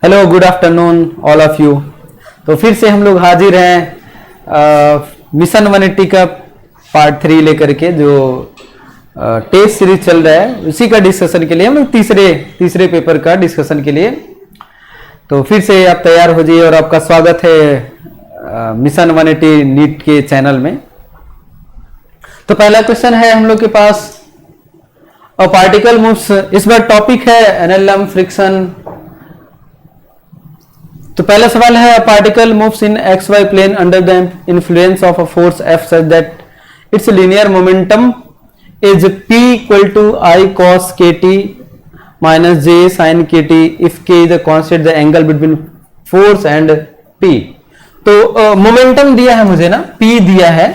Hello, good afternoon all of you. तो फिर से हम लोग हाजिर हैं मिशन 180 का पार्ट 3 लेकर के, जो टेस्ट सीरीज चल रहा है उसी का डिस्कशन के लिए हम लोग तीसरे पेपर का डिस्कशन के लिए। तो फिर से आप तैयार हो जाइए और आपका स्वागत है मिशन 180 नीट के चैनल में। तो पहला क्वेश्चन है हम लोग के पास, अ पार्टिकल मूव्स, इस बार टॉपिक है एनएलएम फ्रिक्शन। तो पहला सवाल है, particle moves in X Y plane under the influence of a force F such that its linear momentum is p equal to I cos K T minus J sine K T if K is the constant the angle between force and p। तो momentum दिया है मुझे ना, p दिया है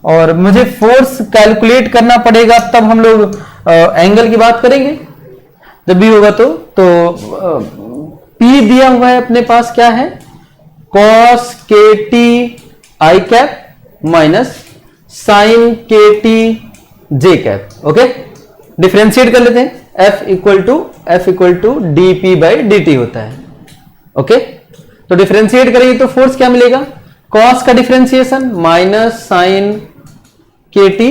और मुझे force calculate करना पड़ेगा, तब हम लोग एंगल की बात करेंगे जब भी होगा। तो P दिया हुआ है अपने पास, क्या है, cos K T I cap minus sine K T J cap. Okay, differentiate कर लेते हैं। F equal to D P by D T होता है। ओके, तो डिफ्रेंशिएट करेंगे तो फोर्स क्या मिलेगा, cos का differentiation minus sine K T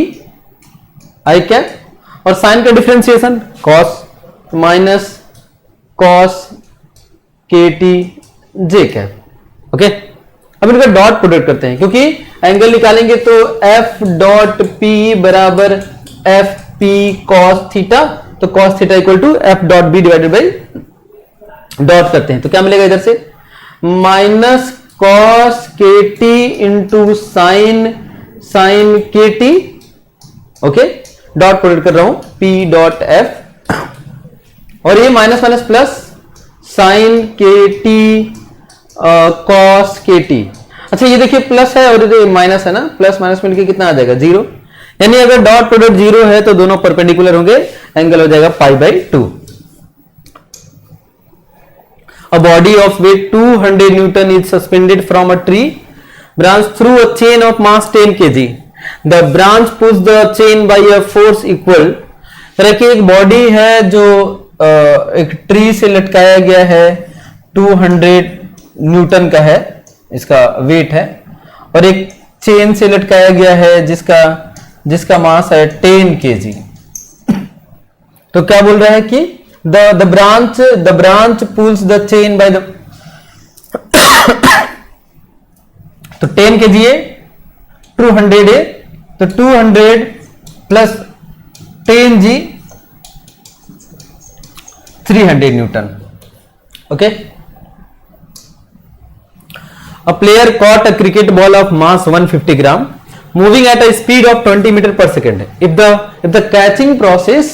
I cap और साइन का differentiation cos minus cos K T J cap. Okay, अब इनका डॉट प्रोडक्ट करते हैं, क्योंकि एंगल निकालेंगे तो एफ डॉट पी बराबर एफ पी कॉस थीटा, तो cos theta equal to F dot B divided by dot करते हैं तो क्या मिलेगा इधर से, minus cos K T into sine K T. Okay, dot product कर रहा हूं, पी डॉट एफ और ये minus minus plus sine K T cos K T. अच्छा, ये देखिए प्लस है और ये माइनस है ना, प्लस माइनस मिलके कितना आ जाएगा, जीरो। यानी अगर डॉट प्रोडक्ट जीरो है तो दोनों परपेंडिकुलर होंगे, एंगल हो जाएगा pi by 2। A body of weight 200 newton is suspended from a tree branch through a chain of mass 10 kg। The branch push the chain by a force equal. तरह की एक body है जो एक tree से लटकाया गया है, 200 न्यूटन का है इसका वेट है, और एक चेन से लटकाया गया है जिसका मास है 10 kg। तो क्या बोल रहा है कि the branch pulls the chain by the तो 10 kg है, 200 है, तो 200 plus 10g 300 Newton. Okay, a player caught a cricket ball of mass 150 gram moving at a speed of 20 meter per second. If the catching process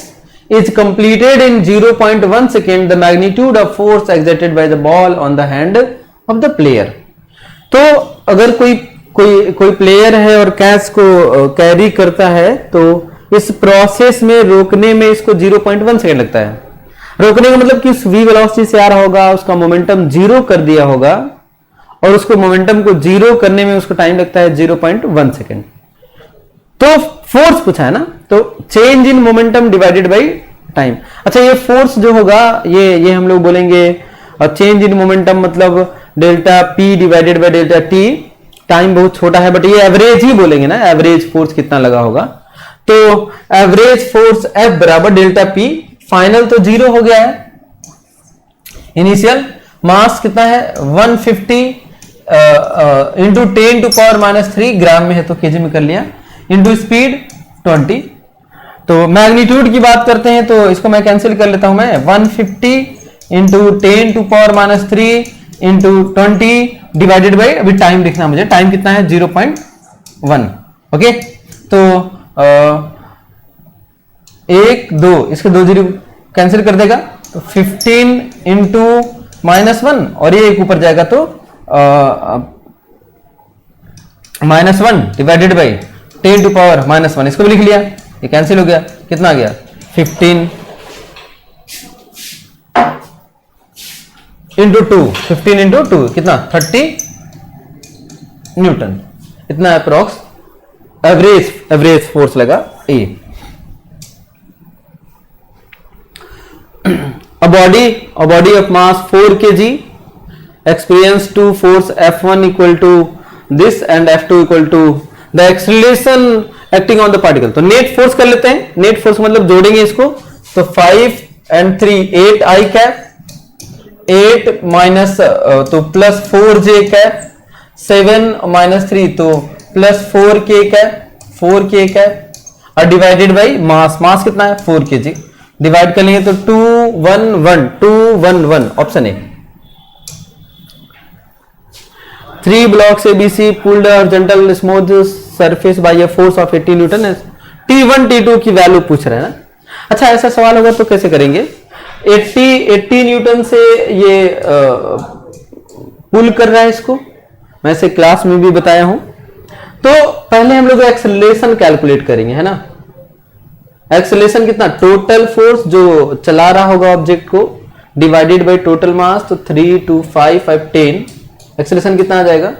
is completed in 0.1 second, the magnitude of force exerted by the ball on the hand of the player. तो अगर कोई player है और catch को carry करता है तो इस प्रोसेस में रोकने में इसको 0.1 सेकेंड लगता है। रोकने का मतलब कि उस v वेलोसिटी से आ रहा होगा, उसका मोमेंटम जीरो कर दिया होगा और उसको मोमेंटम को जीरो करने में उसको टाइम लगता है 0.1 सेकेंड। तो फोर्स पूछा है ना, तो change in momentum divided by time. अच्छा, ये फोर्स जो होगा ये हम लोग बोलेंगे, और चेंज इन मोमेंटम मतलब delta P divided by delta T. Time बहुत छोटा है बट ये एवरेज ही बोलेंगे ना, एवरेज फोर्स कितना लगा होगा। तो एवरेज फोर्स एफ बराबर डेल्टा पी। फाइनल तो जीरो हो गया है। इनिशियल मास कितना है, 150 इंटू 10 टू पावर माइनस 3 ग्राम में है तो केजी में कर लिया, इंटू स्पीड 20। तो मैग्नीट्यूड की बात करते हैं तो इसको मैं कैंसिल कर लेता हूं, मैं 150 into 10 to power minus 3 into 20 divided by, अभी टाइम लिखना मुझे, टाइम कितना है 0.1। ओके, तो 1 2 इसके 2 जीरो कैंसिल कर देगा, तो 15 इंटू -1 और ये एक ऊपर जाएगा तो -1 डिवाइडेड बाई 10 टू पावर -1, इसको भी लिख लिया, ये कैंसिल हो गया, कितना आ गया 15 इंटू 2, 15 इंटू 2 कितना 30 न्यूटन। इतना अप्रोक्स एवरेज फोर्स लगा ए। a body of mass 4 kg experience to force F1 equal to this and F2 equal to the acceleration acting on the particle. तो नेट फोर्स कर लेते हैं. नेट फोर्स मतलब जोड़ेंगे इसको, तो 5 and 3 8 I कैप, 8 माइनस तो प्लस 4j कैप, 7 माइनस 3 तो plus 4k cap, 4k cap और डिवाइडेड बाई मास. मास कितना है 4 kg. डिवाइड कर लेंगे तो 211 option A. 3 blocks ABC pulled a horizontal smooth surface by a force of 80 Newton. T1 T2 की value पूछ रहे हैं ना. अच्छा ऐसा सवाल होगा तो कैसे करेंगे. 80 न्यूटन से ये पुल कर रहा है इसको, मैं इसे क्लास में भी बताया हूं. तो पहले हम लोग एक्सेलरेशन कैलकुलेट करेंगे, है ना. एक्सेलरेशन कितना, टोटल फोर्स जो चला रहा होगा ऑब्जेक्ट को डिवाइडेड बाय टोटल मास, तो 3 2 5 5 10. एक्सेलरेशन कितना आ जाएगा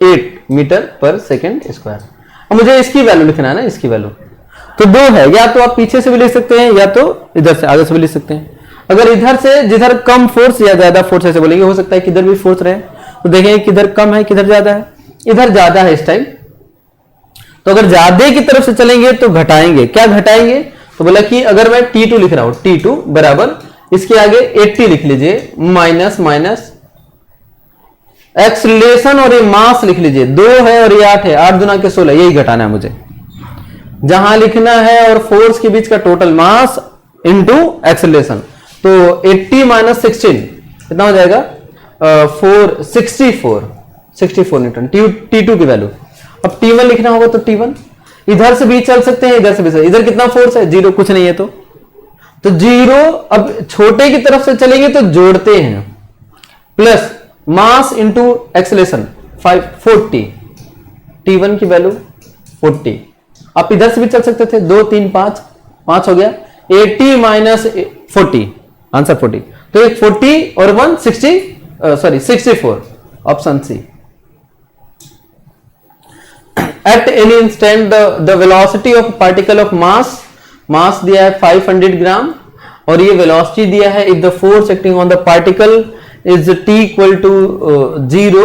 8 मीटर पर सेकेंड स्क्वायर. अब मुझे इसकी वैल्यू लिखना है ना, इसकी वैल्यू तो 2 है. या तो आप पीछे से भी लिख सकते हैं या तो इधर से आगे से भी लिख सकते हैं. अगर इधर से जिधर कम फोर्स या ज्यादा फोर्स ऐसे बोलेंगे, हो सकता है किधर भी फोर्स रहे, तो देखेंगे किधर कम है किधर ज्यादा है. इधर ज्यादा है इस टाइम, तो अगर ज्यादा की तरफ से चलेंगे तो घटाएंगे. क्या घटाएंगे, तो बोला कि अगर मैं T2 लिख रहा हूं, T2 बराबर इसके आगे 80 लिख लीजिए माइनस माइनस एक्सेलरेशन और ये मास लिख लीजिए. 2 है और ये 8 है, 8 दुना के 16, यही घटाना है मुझे. जहां लिखना है और फोर्स के बीच का टोटल मास इनटू एक्सेलरेशन, तो 80 माइनस 16 कितना हो जाएगा 64 न्यूटन T2 की वैल्यू. अब T1 लिखना होगा तो T1 इधर से भी चल सकते हैं, इधर से भी चल. इधर कितना फोर्स है 0, कुछ नहीं है तो 0. अब छोटे की तरफ से चलेंगे तो जोड़ते हैं, plus mass into acceleration 40. T1 की वैल्यू 40. आप इधर से भी चल सकते थे, 2 3 5 हो गया. 80 माइनस 40 आंसर 40. तो एक 40 और 1 64 option C. At any instant the velocity of particle of mass दिया है 500 ग्राम और ये velocity दिया है if the force acting on the particle is t equal to 0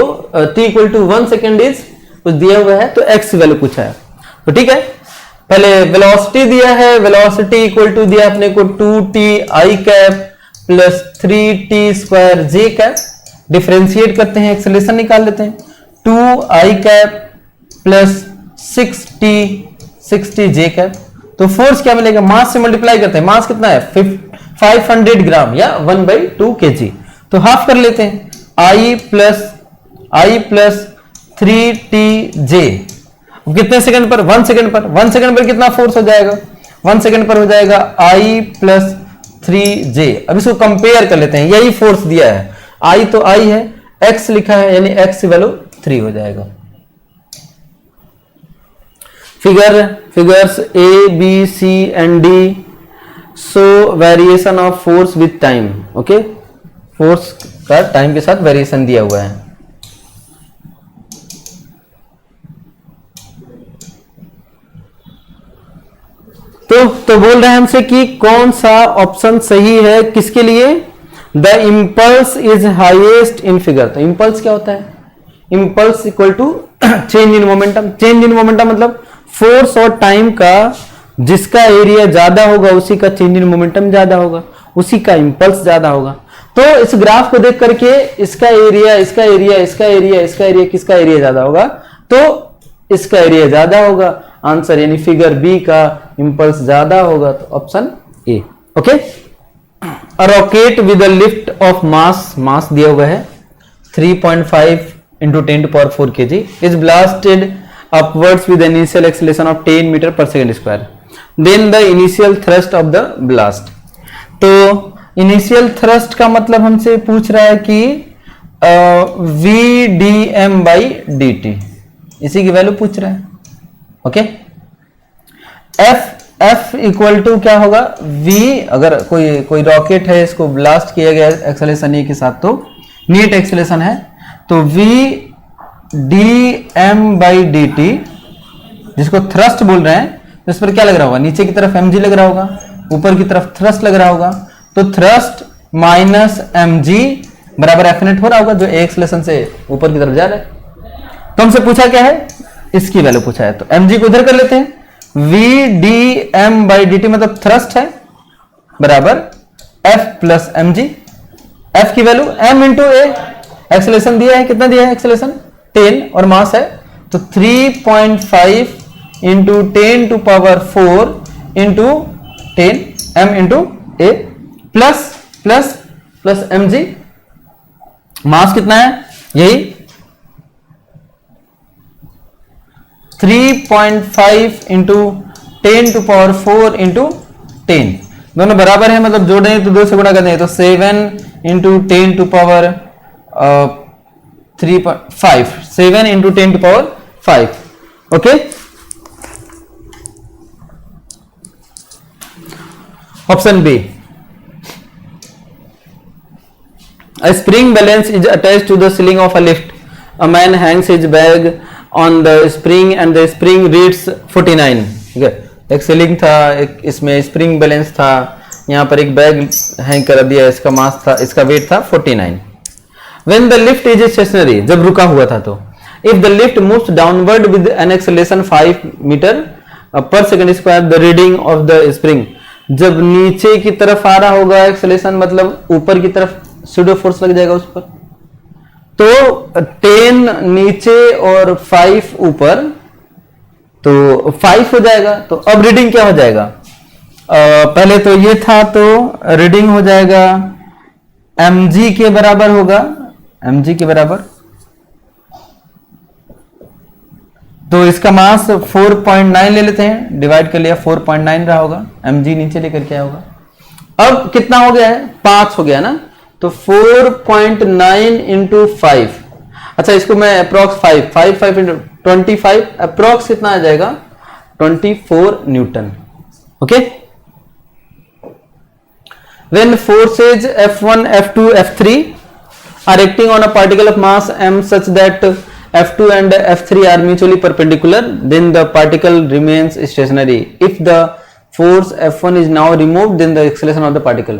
t equal to 1 second is कुछ दिया हुआ है, तो x वैल्यू पूछा है. तो ठीक है, पहले वेलोसिटी दिया है, वेलोसिटी इक्वल टू दिया अपने को 2t I cap plus 3t square j cap. Differentiate करते हैं, एक्सेलरेशन निकाल लेते हैं. 2I cap plus 60 j cap. तो फोर्स क्या मिलेगा, मास से मल्टीप्लाई करते हैं. मास कितना है 500 ग्राम या 1/2 kg. तो हाफ कर लेते हैं. I प्लस 3tj कितने सेकंड पर 1 सेकंड पर. 1 सेकंड पर कितना फोर्स हो जाएगा, 1 सेकंड पर हो जाएगा I प्लस 3j. अब इसको कंपेयर कर लेते हैं. यही फोर्स दिया है, I तो I है, x लिखा है यानी x की वैल्यू 3 हो जाएगा. Figures A B C and D show variation of force with time. Okay, force का टाइम के साथ वेरिएशन दिया हुआ है. तो बोल रहे हैं हमसे कि कौन सा ऑप्शन सही है किसके लिए. The impulse is highest in figure. तो इंपल्स क्या होता है, impulse equal to change in momentum. Change in momentum मतलब फोर्स और टाइम का जिसका एरिया ज्यादा होगा उसी का चेंज इन मोमेंटम ज्यादा होगा, उसी का इंपल्स ज्यादा होगा. तो इस ग्राफ को देख करके इसका एरिया इसका एरिया इसका एरिया इसका एरिया किसका एरिया ज्यादा होगा, तो इसका एरिया ज्यादा होगा. आंसर यानी फिगर बी का इंपल्स ज्यादा होगा, तो option A. Okay, a rocket with a lift of mass दिया हुआ है 3.5 into 10 to power 4 kg is blasted upwards with an initial acceleration of 10 meter per second square. Then the initial thrust of the blast. तो initial thrust का मतलब हमसे पूछ रहा है कि VdM/dt, इसी की वैल्यू पूछ रहा है. ओके, F इक्वल टू क्या होगा V. अगर कोई रॉकेट है इसको ब्लास्ट किया गया एक्सेलरेशन ए के साथ, तो नेट एक्सेलरेशन है, तो VdM/dt जिसको थ्रस्ट बोल रहे हैं, इस पर क्या लग रहा होगा, नीचे की तरफ mg लग रहा होगा, ऊपर की तरफ थ्रस्ट लग रहा होगा. तो थ्रस्ट माइनस एम जी बराबर एफ नेट हो रहा होगा, जो ए एक्सेलरेशन से ऊपर की तरफ जा रहा है। तो हमसे पूछा क्या है, इसकी वैल्यू पूछा है, तो एम जी को इधर कर लेते हैं, V D M by D T मतलब थ्रस्ट है, बराबर F plus M G. F की value M into A, acceleration दिया है, कितना दिया है एक्सेलरेशन 10 और मास है तो 3.5 into 10 to power 4 into 10 m into a plus plus plus M g. Mass कितना है, यही 3.5 इंटू 10 टू पावर 4 इंटू 10, दोनों बराबर है, मतलब जोड़ देंगे तो 2 से गुणा कर देंगे तो 7 into 10 to power 3.5, 7 into 10 to power 5। Okay, option B, a spring balance is attached to the ceiling of a lift. A man hangs his bag on the spring and the spring reads 49. ठीक है, एक ceiling था, एक इसमें spring balance था, यहाँ पर एक बैग हैंग कर दिया, इसका मास था, इसका वेट था 49. When the lift is stationary, जब रुका हुआ था तो if the lift moves downward with an acceleration 5 meter per second square, the reading of the spring, जब नीचे की तरफ आ रहा होगा एक्सेलेरेशन मतलब ऊपर की तरफ सूडो फोर्स लग जाएगा उस पर, तो 10 नीचे और 5 ऊपर, तो 5 हो जाएगा। तो अब रीडिंग क्या हो जाएगा, पहले तो ये था तो रीडिंग हो जाएगा mg के बराबर होगा, mg के बराबर, तो इसका मास 4.9 ले लेते हैं, डिवाइड कर लिया 4.9 रहा होगा, mg नीचे लेकर क्या होगा, अब कितना हो गया है 5 हो गया ना, तो 4.9 इंटू 5, अच्छा इसको मैं अप्रोक्स 5 इंटू 25, अप्रोक्स कितना आ जाएगा 24 Newton. Okay, when forces F1, F2, F3 are acting on a particle of mass m such that F2 and F3 are mutually perpendicular, then the particle remains stationary. If the force F1 is now removed, then the acceleration of the particle.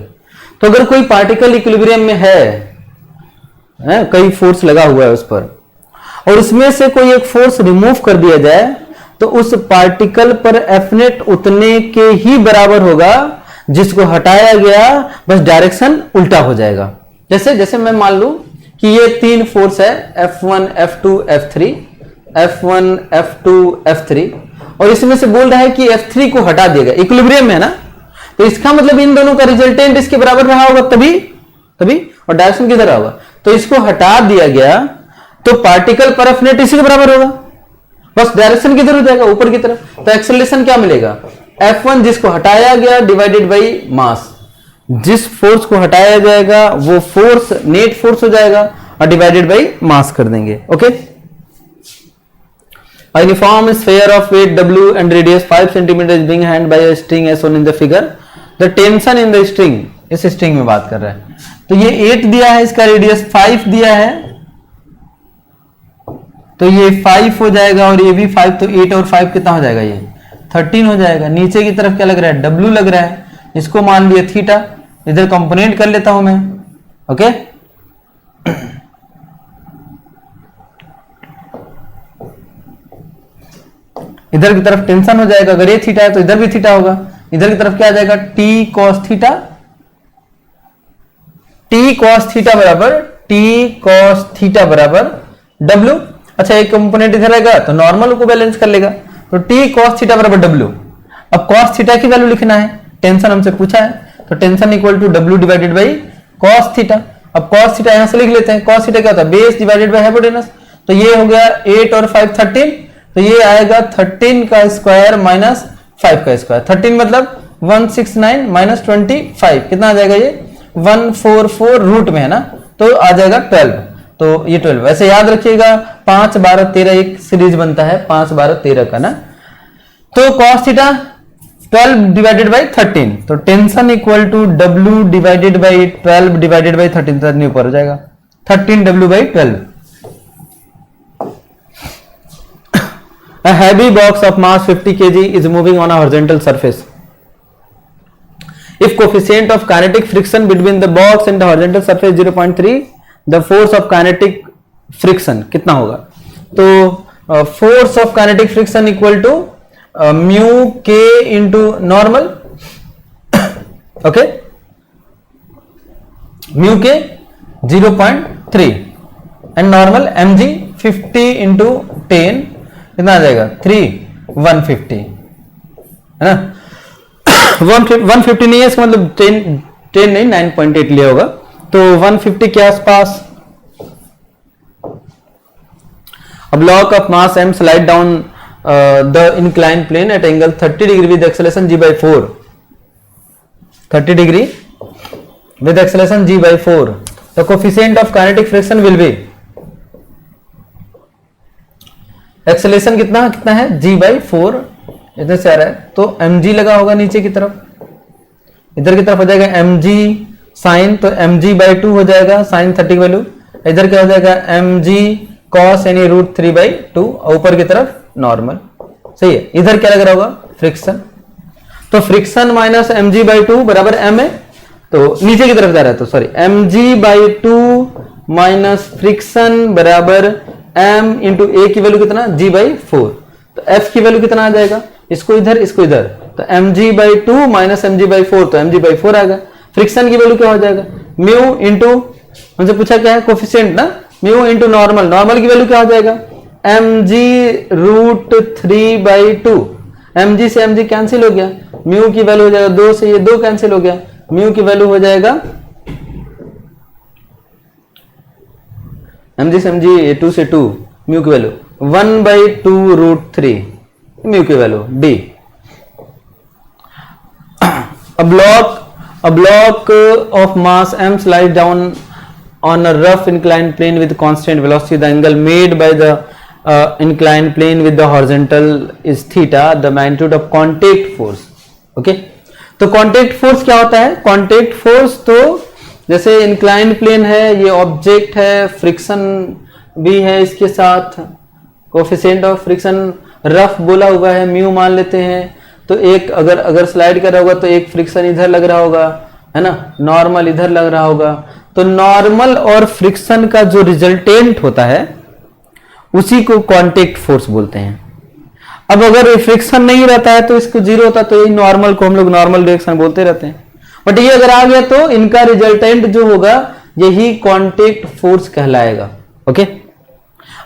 तो अगर कोई particle equilibrium में है, कई force लगा हुआ है उस पर, और उसमें से कोई एक फोर्स रिमूव कर दिया जाए, तो उस पार्टिकल पर एफ नेट उतने के ही बराबर होगा जिसको हटाया गया, बस डायरेक्शन उल्टा हो जाएगा। जैसे जैसे मैं मान लूं कि ये 3 फोर्स है F1, F2, F3, F1, F2, F3, और इसमें से बोल रहा है कि F3 को हटा दिया गया, इक्विलिब्रियम में है ना, तो इसका मतलब इन दोनों का रिजल्टेंट इसके बराबर रहा होगा तभी और डायरेक्शन किधर होगा, तो इसको हटा दिया गया तो पार्टिकल पर एफ नेट इसी के बराबर होगा, बस डायरेक्शन किधर हो जाएगा ऊपर की तरफ। तो एक्सेलरेशन क्या मिलेगा, F1 जिसको हटाया गया डिवाइडेड बाई मास, जिस फोर्स को हटाया जाएगा वो फोर्स नेट फोर्स हो जाएगा और डिवाइडेड बाई मास कर देंगे। Okay, a uniform sphere of weight W and radius 5 cm is being held by a string as shown in the figure. The tension in the string, इस string में बात कर रहा है, तो ये 8 दिया है, इसका रेडियस 5 दिया है, तो ये 5 हो जाएगा और ये भी 5, तो 8 और 5 कितना हो जाएगा, ये 13 हो जाएगा। नीचे की तरफ क्या लग रहा है, W लग रहा है, इसको मान लिया थीटा, इधर कंपोनेंट कर लेता हूं मैं। ओके, इधर की तरफ टेंशन हो जाएगा, अगर ये थीटा है तो इधर भी थीटा होगा, इधर की तरफ क्या आ जाएगा t cos theta, t cos theta बराबर W। अच्छा, एक कंपोनेंट इधर रहेगा तो नॉर्मल को बैलेंस कर लेगा, तो t cos थीटा बराबर W। अब cos थीटा की वैल्यू लिखना है, टेंशन हमसे पूछा है, तो tension equal to W divided by cos theta. अब cos थीटा यहां से लिख लेते हैं, cos थीटा क्या होता है, बेस डिवाइडेड बाई हाइपोटेनस, तो ये हो गया 8 और 5 13, तो ये आएगा 13 का स्क्वायर माइनस 5 का स्क्वायर, 13 मतलब 169 माइनस 25, कितना आ जाएगा, ये 144 रूट में है ना, तो आ जाएगा 12, तो ये 12। वैसे याद रखिएगा 5 12 13 एक सीरीज बनता है 5 12 13 का ना, तो cos थीटा 12 डिवाइडेड बाई 13, तो tension equal to W divided by 12 divided by 13, तो ऊपर हो जाएगा 13W by 12। A heavy box of mass 50 kg is moving on a horizontal surface. If coefficient of kinetic friction between the box and the horizontal surface 0.3, the force of kinetic friction कितना होगा? तो force of kinetic friction equal to mu k into normal, okay, mu k 0.3 and normal mg 50 into 10 कितना आ जाएगा? 150 है ना. 150 नहीं है, इसका मतलब 10 नहीं 9.8 लिया होगा, तो 150 के आसपास. A block of mass m slide down the inclined plane at angle 30 degree with acceleration g by 4. 30 degree with acceleration g by 4. The coefficient of kinetic friction will be, acceleration कितना है? g by 4 इधर से आ रहा है, तो mg लगा होगा नीचे की तरफ, इधर की तरफ हो जाएगा mg साइन, तो mg by 2 हो जाएगा साइन 30 की वैल्यू. इधर क्या हो जाएगा? mg cos यानी √3/2, ऊपर की तरफ नॉर्मल. सही है. इधर क्या लग रहा होगा? फ्रिक्शन. तो फ्रिक्शन माइनस mg by 2 बराबर m है, तो नीचे की तरफ जा रहा है, तो sorry mg by 2 minus friction बराबर m इंटू a की वैल्यू कितना? g by 4. तो f की वैल्यू कितना आ जाएगा? इसको इधर इसको इधर, तो mg by 2 minus mg by 4, तो mg by 4 आएगा. फ्रिक्शन की वैल्यू क्या हो जाएगा? म्यू इंटू, हमसे पूछा क्या है? कोफिशिएंट ना, म्यू इंटू नॉर्मल. नॉर्मल की वैल्यू क्या हो जाएगा? mg √3/2. mg से mg कैंसिल हो गया, म्यू की वैल्यू हो जाएगा 2 से ये 2 कैंसिल हो गया, म्यू की वैल्यू हो जाएगा mg से mg 2 से 2, म्यू की वैल्यू 1/2√3, म्यू की value d. A block of mass m slides down on a rough inclined plane with constant velocity. The angle made by the inclined plane with the horizontal is theta. The magnitude of contact force. Okay, तो contact force क्या होता है? contact force तो जैसे inclined plane है, ये object है, friction भी है इसके साथ, कोफिशिएंट ऑफ फ्रिक्शन रफ बोला हुआ है, म्यू मान लेते हैं. तो एक अगर स्लाइड कर रहा होगा तो एक फ्रिक्शन इधर लग रहा होगा, है ना, नॉर्मल इधर लग रहा होगा. तो नॉर्मल और फ्रिक्शन का जो रिजल्टेंट होता है उसी को कांटेक्ट फोर्स बोलते हैं. अब अगर फ्रिक्शन नहीं रहता है तो इसको जीरो होता, तो यही नॉर्मल को हम लोग नॉर्मल डायरेक्शन बोलते रहते हैं. बट ये अगर आ गया तो इनका रिजल्टेंट जो होगा यही कांटेक्ट फोर्स कहलाएगा. ओके,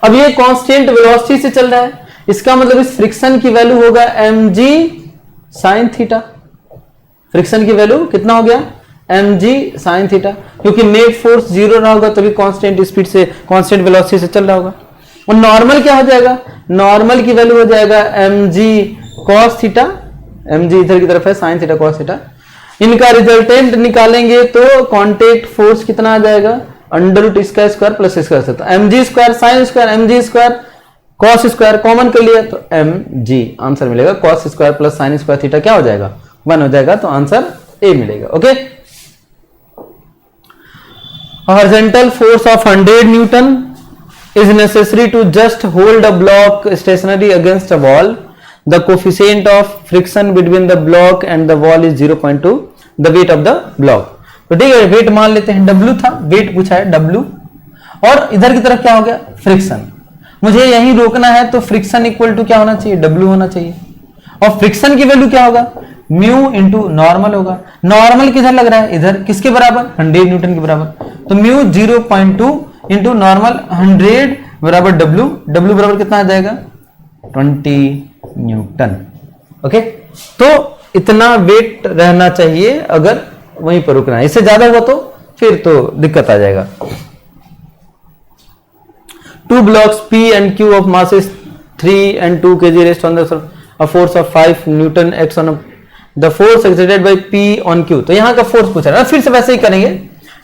अब ये कांस्टेंट वेलोसिटी से चल रहा है, इसका मतलब इस फ्रिक्शन की वैल्यू होगा mg sin थीटा. फ्रिक्शन की वैल्यू कितना हो गया? mg sin थीटा, क्योंकि नेट फोर्स जीरो रहा होगा तभी कांस्टेंट स्पीड से कांस्टेंट वेलोसिटी से चल रहा होगा. और नॉर्मल क्या हो जाएगा? नॉर्मल की वैल्यू हो जाएगा mg cos थीटा, mg इधर की तरफ है, sin थीटा cos थीटा. इनका रिजल्टेंट निकालेंगे तो कांटेक्ट फोर्स कितना आ जाएगा? अंडर इसका स्क्वायर प्लस इसका स्क्वायर, तो mg square sin square mg square cos square common कर लिया तो mg आंसर मिलेगा. cos square plus sin square theta क्या हो जाएगा? 1 हो जाएगा, तो आंसर ए मिलेगा. Okay, horizontal force of 100 Newton is necessary to just hold a block stationary against a wall. The coefficient of friction between the block and the wall is 0.2. The weight of the block. तो ठीक है, wait मान लेते हैं, W था, wait पूछा है W, और इधर की तरफ क्या हो गया? फ्रिक्शन. मुझे यही रोकना है, तो फ्रिक्शन इक्वल टू क्या होना चाहिए? W होना चाहिए. और फ्रिक्शन की वैल्यू क्या होगा? म्यू इंटू नॉर्मल होगा. नॉर्मल किधर लग रहा है? इधर. किसके बराबर? 100 न्यूटन के बराबर. तो म्यू 0.2 इंटू नॉर्मल 100 बराबर W. W बराबर कितना आ जाएगा? 20 न्यूटन. ओके, तो इतना वेट रहना चाहिए अगर वहीं पर रुकना है. इससे ज्यादा हुआ तो फिर तो दिक्कत आ जाएगा. 2 blocks P and Q of masses 3 and 2 kg rest on the a force of 5 Newton acts on the force exerted by P on Q. तो यहाँ का फोर्स पूछा रहा है, फिर से वैसे ही करेंगे.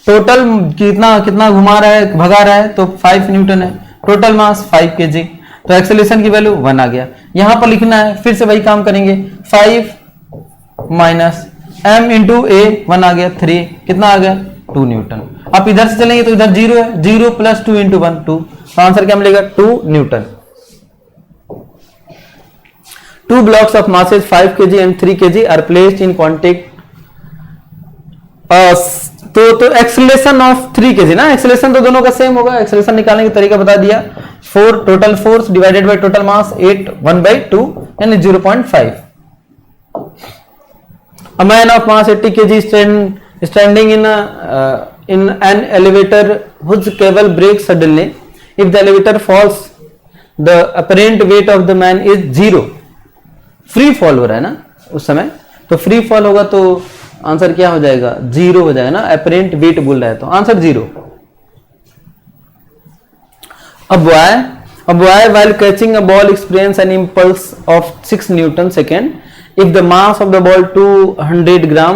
टोटल कितना घुमा रहा है, भगा रहा है, तो 5 न्यूटन है. टोटल मास 5 kg, तो एक्सेलरेशन की वैल्यू 1 आ गया. यहां पर लिखना है, फिर से वही काम करेंगे. 5 माइनस m इंटू ए 1 आ गया, 3 कितना आ गया? 2 न्यूटन. आप इधर से चलेंगे तो इधर 0 है, 0 प्लस 2 इंटू 1 2, तो आंसर क्या मिलेगा? 2 Newton. 2 blocks of masses 5 kg and 3 kg are placed in contact तो एक्सेलरेशन ऑफ 3 kg ना, एक्सेलरेशन तो दोनों का सेम होगा, एक्सेलरेशन निकालने का तरीका बता दिया, 4 total force divided by total मास 8 1/2 यानी 0.5. A man of mass 80 kg standing in an elevator whose cable breaks suddenly. If the elevator falls, the apparent weight of the man is 0. Free fall हो रहा है ना उस समय, तो free fall होगा तो आंसर क्या हो जाएगा, 0 हो जाएगा ना, अपरेंट वेट बोल रहा है तो आंसर 0. अब why while catching a ball experience an impulse of 6 Newton second. If the mass of the ball 200 gram,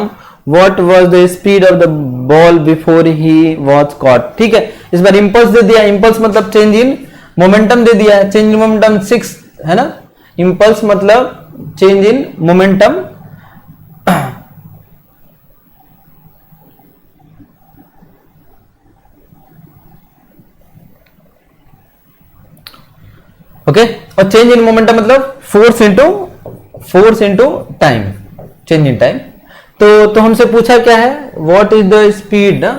what was the speed of the ball before he was caught. ठीक है, इस बार impulse दे दिया, impulse मतलब change in momentum दे दिया है, change in momentum 6 है ना, impulse मतलब चेंज इन मोमेंटम. ओके, और चेंज इन मोमेंटम मतलब force into time, change in time. तो हमसे पूछा क्या है, व्हाट इज द स्पीड ना,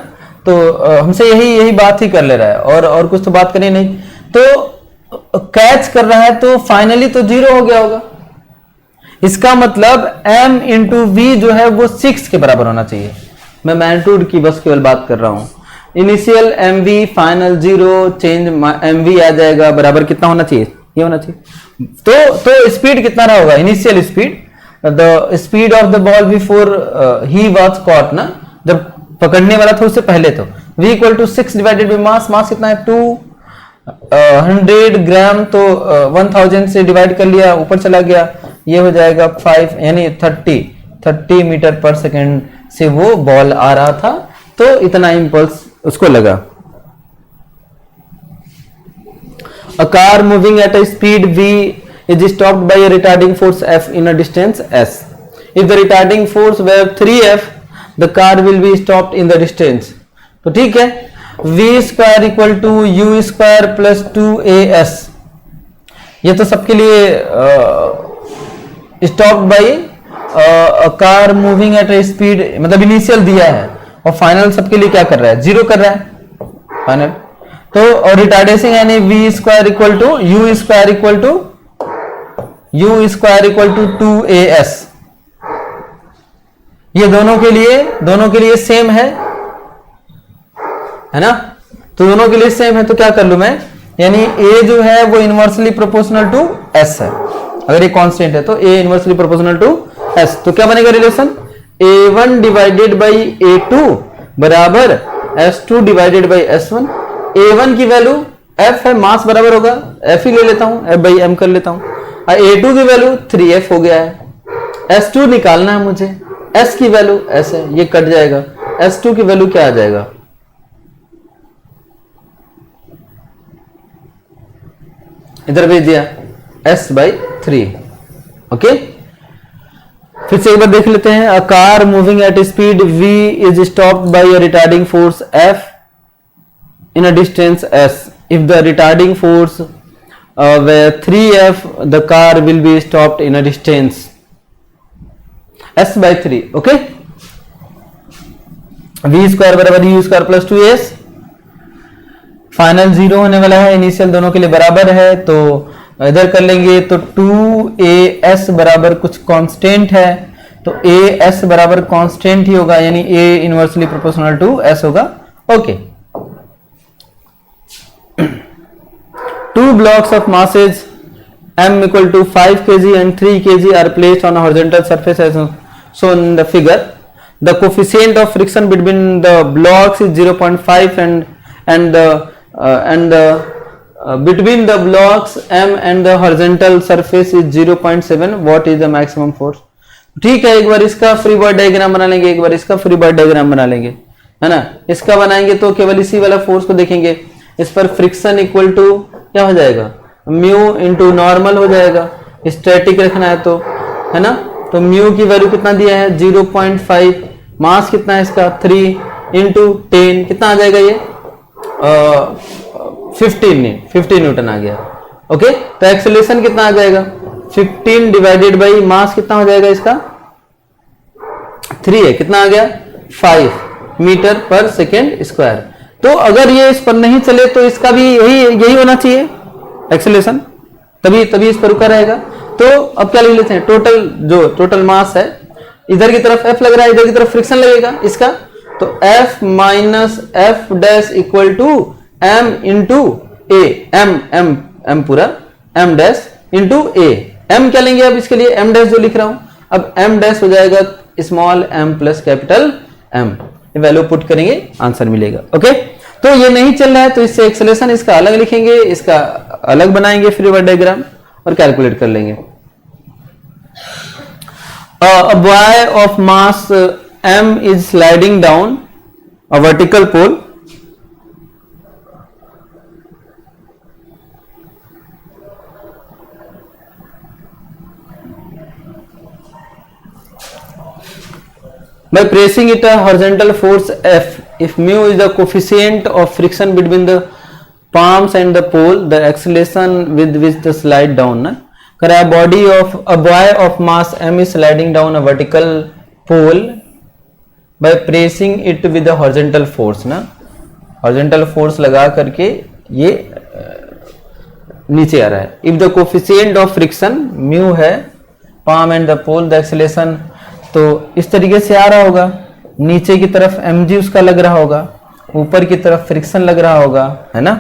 तो हमसे यही बात ही कर ले रहा है, और कुछ तो बात करनी नहीं. तो कैच कर रहा है तो फाइनली तो 0 हो गया होगा, इसका मतलब m इंटू वी जो है वो 6 के बराबर होना चाहिए. मैं मैग्नीट्यूड की बस केवल बात कर रहा हूं. Initial m v final 0, change m v आ जाएगा, बराबर कितना होना चाहिए, ये होना चाहिए. तो स्पीड कितना रहा होगा, initial speed, the speed of the ball before ही वाज कॉट ना, जब पकड़ने वाला था उससे पहले, तो v equal to 6 divided by mass, mass कितना है 200 ग्राम, तो 1000 से डिवाइड कर लिया, ऊपर चला गया, ये हो जाएगा 5 यानी 30 मीटर पर सेकेंड से वो बॉल आ रहा था, तो इतना इम्पल्स उसको लगा. A car moving at a speed v is stopped by a retarding force F in a distance S. If the retarding force were 3F, the car will be stopped in the distance. तो ठीक है, v square equal to u square plus 2as, ये तो सबके लिए stopped by car moving at a speed मतलब initial दिया है, और फाइनल सबके लिए क्या कर रहा है, 0 कर रहा है फाइनल. तो और रिटार्डेशन यानी v square equal to u square equal to 2as, ये दोनों के लिए सेम है ना, तो दोनों के लिए सेम है, तो क्या कर लूं मैं, यानी a जो है वो इनवर्सली प्रोपोर्शनल टू s है, अगर ये कांस्टेंट है तो a inversely proportional to s, तो क्या बनेगा relation, a1 divided by a2 बराबर s2 divided by s1. a1 की वैल्यू f है, मास बराबर होगा f ही ले लेता हूं, f बाई m कर लेता हूं. a2 की वैल्यू 3f हो गया है, s2 निकालना है मुझे, s की वैल्यू s है, ये कट जाएगा, s2 की वैल्यू क्या आ जाएगा, इधर भेज दिया s/3. ओके, फिर से एक बार देख लेते हैं. A car moving at speed v is stopped bye a retarding force f in a distance s. If the retarding force were 3f, the car will be stopped in a distance s/3. okay, v square बराबर u square plus 2s, final 0 होने वाला है, initial दोनों के लिए बराबर है, तो इधर कर लेंगे, तो 2as बराबर कुछ कांस्टेंट है, तो as बराबर कांस्टेंट ही होगा, यानी a inversely proportional to s होगा. Okay, two blocks of masses m equal to 5 kg and 3 kg are placed on a horizontal surface as shown in the figure. The coefficient of friction between the blocks is 0.5 and between the blocks m and the horizontal surface is 0.7. What is the maximum force? ठीक है, एक बार इसका free body diagram बना लेंगे, एक बार इसका free body diagram बना लेंगे, है ना. इसका बनाएंगे तो केवल इसी वाला फोर्स को देखेंगे, इस पर फ्रिक्शन इक्वल टू क्या हो जाएगा, म्यू इंटू नॉर्मल हो जाएगा, स्टैटिक रखना है तो, है ना. तो म्यू की वैल्यू कितना दिया है 0.5, मास कितना है इसका 3 इंटू 10 कितना आ जाएगा, ये 15 न्यूटन आ गया. ओके, तो एक्सेलरेशन कितना आ जाएगा 15 डिवाइडेड बाई मास कितना हो जाएगा इसका 3 है, कितना आ गया 5 मीटर पर सेकेंड स्क्वायर। तो अगर ये इस पर नहीं चले तो इसका भी यही होना चाहिए एक्सेलरेशन, तभी इस पर रुका रहेगा। तो अब क्या लिख लेते हैं, टोटल मास है, इधर की तरफ F लग रहा है, इधर की तरफ फ्रिक्शन लगेगा इसका, तो F minus F dash equal to M into a, M पूरा M dash into a. M क्या लेंगे अब इसके लिए, M डैश जो लिख रहा हूं, अब M डैश हो जाएगा small m plus capital M, value put करेंगे आंसर मिलेगा। ओके, तो ये नहीं चल रहा है तो इससे एक्सेलरेशन इसका अलग लिखेंगे, इसका अलग बनाएंगे फ्री बॉडी डायग्राम और कैलकुलेट कर लेंगे। A boy of mass m is sliding down a vertical pole by pressing it a horizontal force F. If mu is the coefficient of friction between the palms and the pole, the acceleration with which the slide down na a boy of mass m is sliding down a vertical pole by pressing it with the horizontal force ना, horizontal force लगा करके ये नीचे आ रहा है। If the coefficient of friction mu है, palm and the pole, the acceleration, तो इस तरीके से आ रहा होगा, नीचे की तरफ mg उसका लग रहा होगा, ऊपर की तरफ फ्रिक्शन लग रहा होगा, है ना।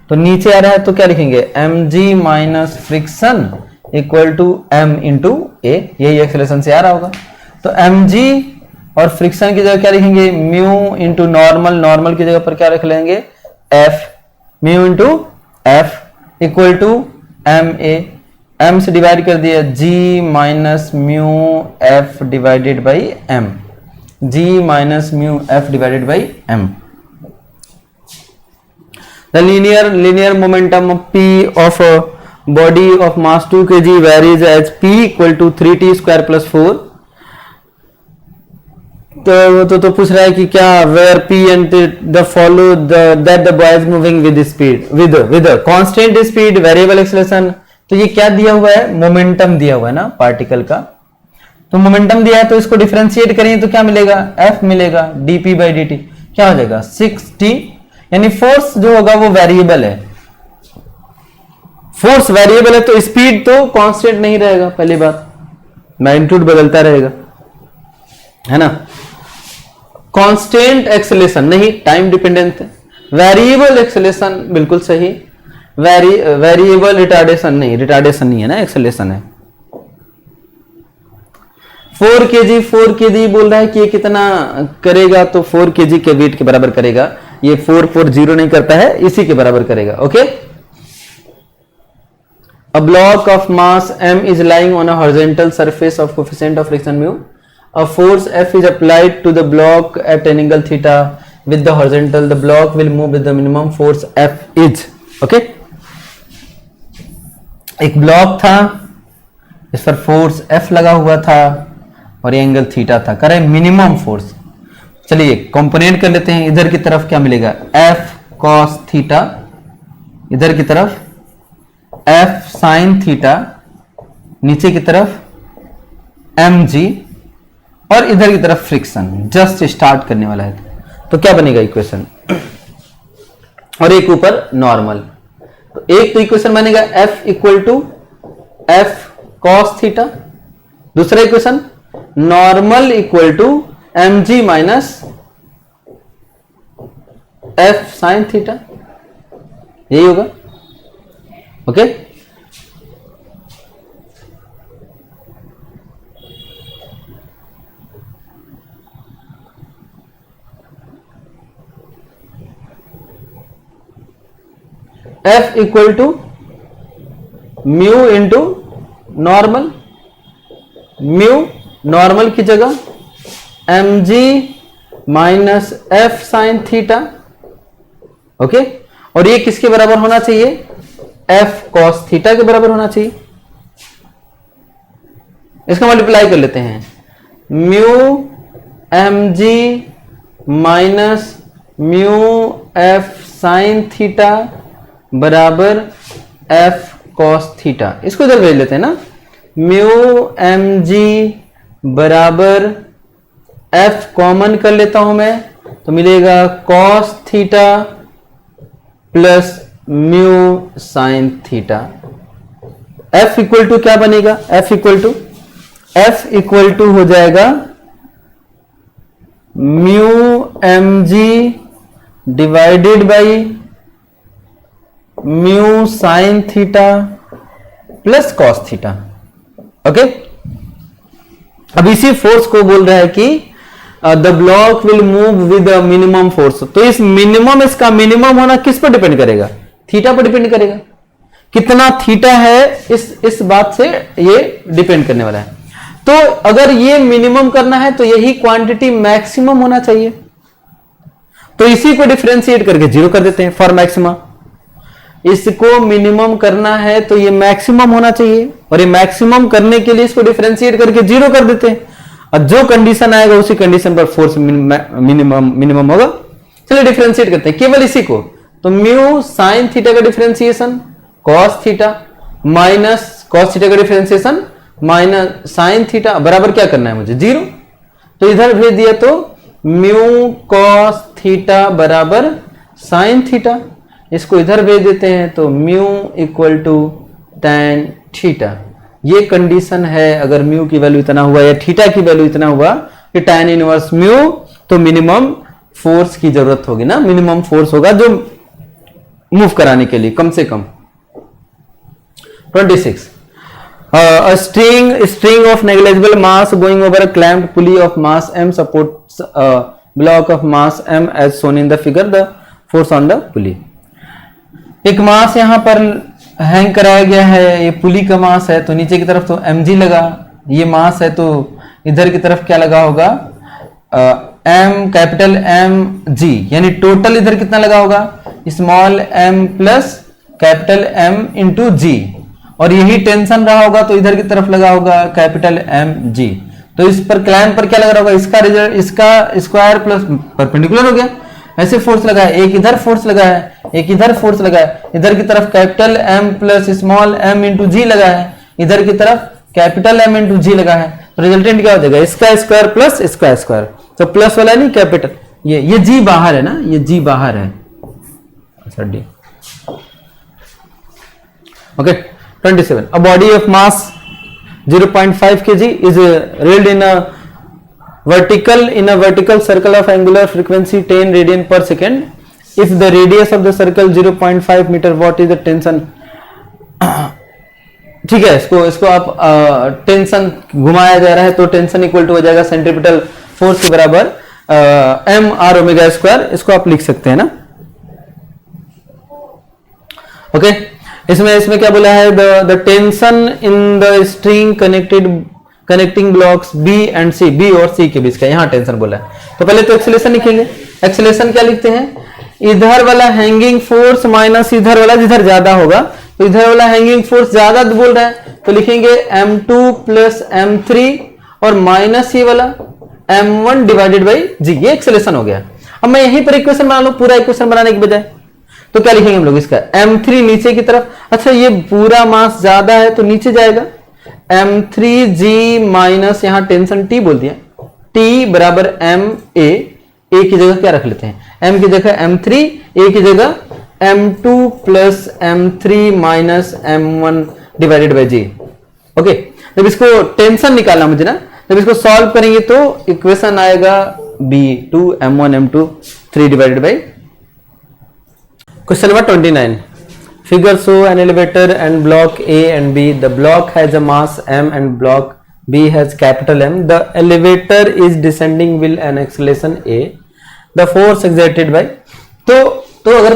तो नीचे आ रहा है तो क्या लिखेंगे, mg minus friction equal to m into a, यही एक्सेलरेशन से आ रहा होगा। तो mg और फ्रिक्शन की जगह क्या लिखेंगे, म्यू इंटू नॉर्मल की जगह पर क्या रख लेंगे, f, mu into f equal to m a, m से डिवाइड कर दिया g minus mu f divided by m, g minus mu f divided by m। The linear momentum of p of a body of mass 2 kg varies as p equal to 3t square plus 4। तो पूछ रहा है कि क्या where p and the follow that the boy is moving with speed with a constant speed variable acceleration। तो ये क्या दिया हुआ है, मोमेंटम दिया हुआ है ना पार्टिकल का। तो मोमेंटम दिया है तो इसको डिफरेंशिएट करेंगे तो क्या मिलेगा, f मिलेगा dp by dt, क्या हो जाएगा 6t, यानी फोर्स जो होगा वो वेरिएबल है, फोर्स वेरिएबल है तो स्पीड तो कांस्टेंट नहीं रहेगा, पहली बात मैग्नीट्यूड बदलता रहेगा, है ना। कांस्टेंट एक्सेलरेशन नहीं, टाइम डिपेंडेंट है। वेरिएबल एक्सेलरेशन बिल्कुल सही, वेरिएबल रिटार्डेशन नहीं है ना, एक्सेलरेशन है। 4 kg बोल रहा है कि ये कितना करेगा, तो 4 kg के वेट के बराबर करेगा, ये 440 नहीं करता है, इसी के बराबर करेगा। Okay, a block of mass m is lying on a horizontal surface of coefficient of friction mu. A force F is applied to the block at an angle theta with the horizontal. The block will move with the minimum force F is. Okay, एक block था, इस पर force F लगा हुआ था और ये angle theta था, करे मिनिमम फोर्स। चलिए कंपोनेंट कर लेते हैं, इधर की तरफ क्या मिलेगा, F cos थीटा, इधर की तरफ F sin थीटा, नीचे की तरफ mg और इधर की तरफ फ्रिक्शन। जस्ट स्टार्ट करने वाला है तो क्या बनेगा इक्वेशन, और एक ऊपर नॉर्मल। तो एक तो इक्वेशन बनेगा F equal to F cos theta, दूसरा equation normal equal to mg minus F sin theta, यही होगा। Okay, F equal to mu into normal, mu normal की जगह mg minus F sin theta. Okay, और ये किसके बराबर होना चाहिए, F cos थीटा के बराबर होना चाहिए। इसका मल्टीप्लाई कर लेते हैं, mu mg minus mu F sin theta बराबर F cos थीटा। इसको इधर भेज लेते हैं ना, म्यू mg बराबर एफ कॉमन कर लेता हूं मैं, तो मिलेगा cos theta plus mu sine theta. F equal to क्या बनेगा, एफ इक्वल टू हो जाएगा mu M G divided by mu sine theta plus cos theta. Okay, अब इसी फोर्स को बोल रहा है कि the block will move with minimum force. तो इस मिनिमम, इसका मिनिमम होना किस पर डिपेंड करेगा, थीटा पर डिपेंड करेगा। कितना थीटा है इस बात से ये डिपेंड करने वाला है। तो अगर ये मिनिमम करना है तो यही क्वांटिटी मैक्सिमम होना चाहिए, तो इसी को डिफरेंशिएट करके जीरो कर देते हैं फॉर मैक्सिमम। इसको मिनिमम करना है तो ये मैक्सिमम होना चाहिए, और ये मैक्सिमम करने के लिए इसको डिफरेंशिएट करके जीरो कर देते हैं, और जो कंडीशन आएगा उसी कंडीशन पर फोर्स मिनिमम होगा। चलिए डिफरेंशिएट करते हैं केवल इसी को, तो म्यू साइन थीटा का differentiation cos theta minus cos theta का डिफरेंशिएशन माइनस साइन थीटा बराबर क्या करना है मुझे, जीरो। तो इधर भेज दिया तो म्यू कॉस थीटा बराबर साइन थीटा, इसको इधर भेज देते हैं तो mu equal to tan theta. ये कंडीशन है, अगर म्यू की वैल्यू इतना हुआ या थीटा की वैल्यू इतना हुआ कि tan इनवर्स म्यू, तो मिनिमम फोर्स की जरूरत होगी ना, मिनिमम फोर्स होगा जो मूव कराने के लिए कम से कम। 26 a string of negligible mass going over a clamped pulley of mass m supports a block of mass m as shown in the figure. The force on the pulley. एक मास यहां पर hang कराया गया है, ये पुली का मास है, तो नीचे की तरफ तो mg लगा, ये मास है तो इधर की तरफ क्या लगा होगा, m कैपिटल m g, यानी टोटल इधर कितना लगा होगा, small m plus capital m into g, और यही टेंशन रहा होगा तो इधर की तरफ लगा होगा कैपिटल एम जी। तो इस पर क्लैंप पर क्या लगा होगा, इसका रिजल्ट, इसका स्क्वायर प्लस परपेंडिकुलर हो गया, ऐसे फोर्स लगा है, एक इधर फोर्स लगा है, एक इधर फोर्स लगा है, इधर की तरफ capital m plus small m into g लगा है, इधर की तरफ कैपिटल एम इंटू जी लगा है, तो रिजल्टेंट क्या हो जाएगा, इसका स्क्वायर प्लस इसका स्क्वायर, तो प्लस वाला नहीं कैपिटल, ये जी बाहर है ना, ये जी बाहर है, अच्छा D. Okay 27 a body of mass 0.5 kg is railed in a vertical circle of angular frequency 10 radian per second if the radius of the circle 0.5 meter, what is the tension। ठीक है, इसको आप टेंशन घुमाया जा रहा है तो tension equal to हो जाएगा सेंट्रीपिटल फोर्स के बराबर एम आर ओमेगा स्क्वायर, इसको आप लिख सकते हैं ना। ओके इसमें क्या बोला है, the tension in the string connecting blocks B and C, B और सी के बीच का, यहां टेंशन बोला है। तो पहले तो एक्सेलेरेशन लिखेंगे, एक्सेलेरेशन क्या लिखते हैं, इधर वाला हैंगिंग फोर्स माइनस इधर वाला, जिधर ज्यादा होगा तो इधर वाला हैंगिंग फोर्स ज्यादा बोल रहा है तो लिखेंगे m2 प्लस m3 और माइनस ये वाला m1 डिवाइडेड बाई जी, ये एक्सेलेरेशन हो गया। अब मैं यहीं पर इक्वेशन बना लूं, पूरा इक्वेशन बनाने के बजाय, तो क्या लिखेंगे हम लोग इसका, m3 नीचे की तरफ, अच्छा ये पूरा मास ज्यादा है तो नीचे जाएगा, m3g माइनस यहां टेंशन t बोल दिया, t बराबर ma, a की जगह क्या रख लेते हैं, m की जगह m3, a की जगह m2 plus m3 minus m1 divided by g। Okay जब इसको टेंशन निकालना मुझे ना, जब इसको सॉल्व करेंगे तो इक्वेशन आएगा b2 m1 m2 3 divided by. Question number 29. Figure show an elevator and block A and B. The block has a mass m and block B has capital M. The elevator is descending with an acceleration A. The force exerted by, तो अगर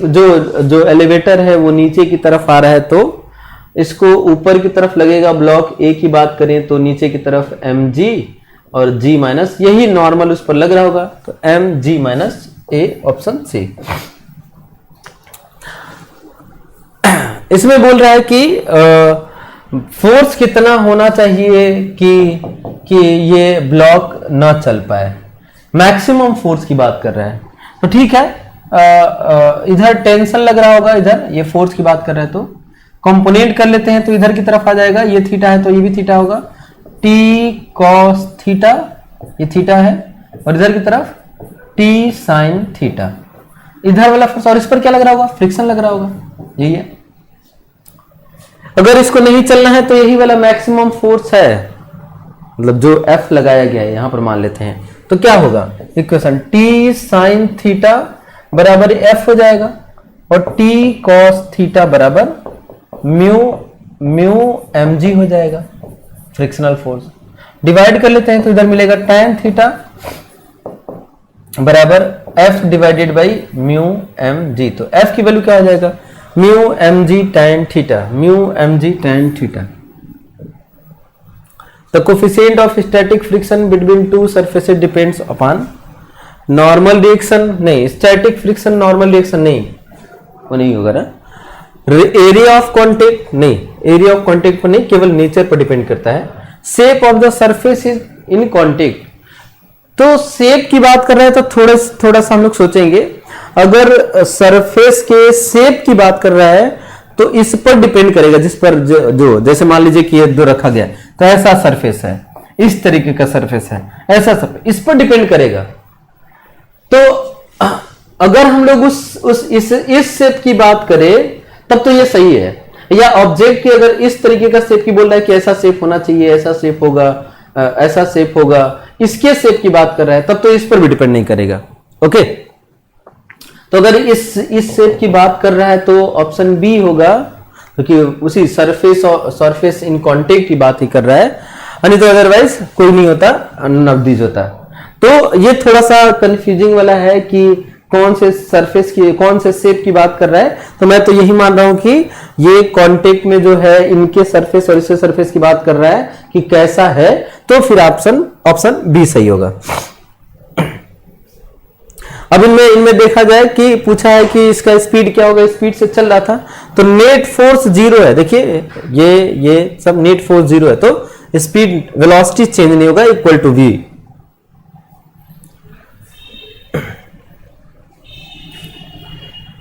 जो elevator है वो नीचे की तरफ आ रहा है तो इसको ऊपर की तरफ लगेगा, ब्लॉक A की बात करें तो नीचे की तरफ mg और g माइनस, यही नॉर्मल उस पर लग रहा होगा, तो mg minus A, option C. इसमें बोल रहा है कि फोर्स कितना होना चाहिए कि ये ब्लॉक ना चल पाए, मैक्सिमम फोर्स की बात कर रहा है। तो ठीक है, इधर टेंशन लग रहा होगा, इधर ये फोर्स की बात कर रहा है तो कंपोनेंट कर लेते हैं, तो इधर की तरफ आ जाएगा, ये थीटा है तो ये भी थीटा होगा, t cos थीटा ये थीटा है, और इधर की तरफ टी साइन थीटा, इधर वाला फोर्स, और इस पर क्या लग रहा होगा, फ्रिक्शन लग रहा होगा, यही है। अगर इसको नहीं चलना है तो यही वाला मैक्सिमम फोर्स है, मतलब जो F लगाया गया है यहां पर मान लेते हैं, तो क्या होगा इक्वेशन, टी साइन थीटा बराबर F हो जाएगा, और टी कॉस थीटा बराबर म्यू mg हो जाएगा फ्रिक्शनल फोर्स। डिवाइड कर लेते हैं तो इधर मिलेगा tan थीटा बराबर F divided by mu mg, तो F की वैल्यू क्या हो जाएगा, mu mg tan theta, mu mg tan theta. The coefficient of static friction between two surfaces depends upon normal reaction, नहीं static friction normal reaction नहीं, वो नहीं होगा ना, एरिया ऑफ कॉन्टेक्ट नहीं, एरिया ऑफ कॉन्टेक्ट पर नहीं, केवल नेचर पर डिपेंड करता है। Shape of the surface is in contact, तो शेप की बात कर रहे हैं तो थोड़ा सा हम लोग सोचेंगे, अगर सरफेस के शेप की बात कर रहा है तो इस पर डिपेंड करेगा, जिस पर जो जैसे मान लीजिए कि ये दो रखा गया तो ऐसा सरफेस है, इस तरीके का सरफेस है, ऐसा सरफेस, इस पर डिपेंड करेगा। तो अगर हम लोग इस शेप की बात करें तब तो ये सही है, या ऑब्जेक्ट की अगर इस तरीके का शेप की बोल रहा है कि ऐसा शेप होना चाहिए, ऐसा शेप होगा, ऐसा शेप होगा, इसके शेप की बात कर रहा है तब तो इस पर भी डिपेंड नहीं करेगा। ओके, तो अगर इस शेप की बात कर रहा है तो ऑप्शन बी होगा, क्योंकि उसी सरफेस इन कॉन्टेक्ट की बात ही कर रहा है, नहीं तो अदरवाइज कोई नहीं होता, नवदीज होता। तो ये थोड़ा सा कंफ्यूजिंग वाला है कि कौन से सरफेस की, कौन से शेप की बात कर रहा है, तो मैं तो यही मान रहा हूं कि ये कॉन्टेक्ट में जो है इनके सरफेस और इसके सरफेस की बात कर रहा है कि कैसा है, तो फिर ऑप्शन बी सही होगा। अब इनमें देखा जाए कि पूछा है कि इसका स्पीड क्या होगा, स्पीड से चल रहा था तो नेट फोर्स 0 है, देखिए ये सब नेट फोर्स 0 है, तो स्पीड वेलोसिटी चेंज नहीं होगा, equal to v।